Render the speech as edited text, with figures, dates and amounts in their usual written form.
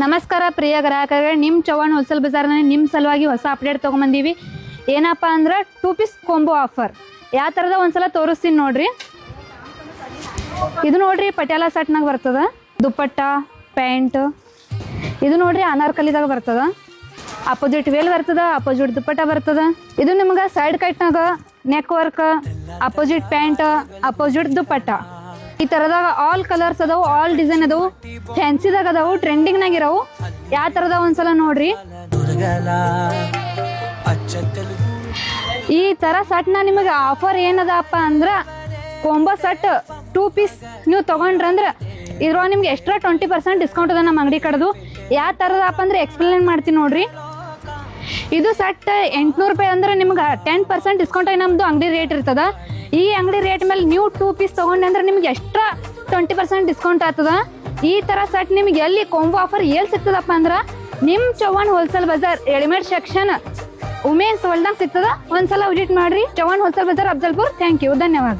ನಮಸ್ಕಾರ ಪ್ರಿಯ ಗ್ರಾಹಕರೇ, ನಿಮ್ಮ ಚವ್ಹಾಣ್ ಹೋಲ್ಸೇಲ್ ಬಜಾರ್ನಲ್ಲಿ ನಿಮ್ಮ ಸಲುವಾಗಿ ಹೊಸ ಅಪ್ಡೇಟ್ ತೊಗೊಂಬಂದೀವಿ. ಏನಪ್ಪ ಅಂದ್ರೆ 2 ಪೀಸ್ ಕಾಂಬೋ ಆಫರ್. ಯಾವ ಥರದ ಒಂದ್ಸಲ ತೋರಿಸ್ತೀನಿ ನೋಡ್ರಿ. ಇದು ನೋಡ್ರಿ ಪಟಿಯಾಲ ಸೆಟ್ನಾಗ ಬರ್ತದ, ದುಪ್ಪಟ್ಟ ಪ್ಯಾಂಟ್. ಇದು ನೋಡ್ರಿ ಅನಾರ್ಕಲಿದಾಗ ಬರ್ತದ, ಅಪೋಸಿಟ್ ವೇಲ್ ಬರ್ತದ, ಅಪೋಸಿಟ್ ದುಪ್ಪಟ್ಟ ಬರ್ತದ. ಇದು ನಿಮ್ಗೆ ಸೈಡ್ ಕಟ್ನಾಗ neck work, opposite pant, opposite dupatta. ಈ ಥರದಾಗ ಆಲ್ ಕಲರ್ಸ್ ಅದಾವು, ಆಲ್ ಡಿಸೈನ್ ಅದಾವು, ಫ್ಯಾನ್ಸಿದಾಗ ಅದಾವು, ಟ್ರೆಂಡಿಂಗ್ನಾಗ ಇರೋವು. ಯಾವ ಥರದ ಒಂದ್ಸಲ ನೋಡ್ರಿ. ಈ ಥರ ಸೆಟ್ನ ನಿಮಗೆ ಆಫರ್ ಏನದಪ್ಪ ಅಂದ್ರೆ ಕಾಂಬೋ ಸೆಟ್ 2 ಪೀಸ್ ನೀವು ತೊಗೊಂಡ್ರಂದ್ರೆ ಇದ್ರೊಳಗೆ ನಿಮ್ಗೆ ಎಕ್ಸ್ಟ್ರಾ 20% ಡಿಸ್ಕೌಂಟ್ ಅದ ನಮ್ಮ ಅಂಗಡಿ ಕಡೆದು. ಯಾವ ಥರದಪ್ಪ ಅಂದ್ರೆ ಎಕ್ಸ್ಪ್ಲೇನ್ ಮಾಡ್ತೀನಿ ನೋಡ್ರಿ. ಇದು ಸೆಟ್ 800 ರೂಪಾಯಿ ಅಂದ್ರೆ ನಿಮ್ಗೆ 10% ಡಿಸ್ಕೌಂಟ್ ಆಗಿ ನಮ್ಮದು ಅಂಗಡಿ ರೇಟ್ ಇರ್ತದ. ಈ ಅಂಗಡಿ ರೇಟ್ ಮೇಲೆ ನೀವು 2 ಪೀಸ್ ತೊಗೊಂಡೆ ಅಂದ್ರೆ ನಿಮ್ಗೆ ಎಕ್ಸ್ಟ್ರಾ 20% ಡಿಸ್ಕೌಂಟ್ ಆಗ್ತದ. ಈ ಥರ ಸೆಟ್ ನಿಮ್ಗೆ ಎಲ್ಲಿ ಕಾಂಬೋ ಆಫರ್ ಎಲ್ಲಿ ಸಿಗ್ತದಪ್ಪ ಅಂದ್ರೆ ನಿಮ್ಮ Chavan wholesale bazaar readymade section women's ವರ್ಲ್ಡ್ನಾಗ ಸಿಗ್ತದ. ಒಂದ್ಸಲ ವಿಸಿಟ್ ಮಾಡ್ರಿ. Chavan wholesale bazaar Afzalpur. Thank you, ಧನ್ಯವಾದ.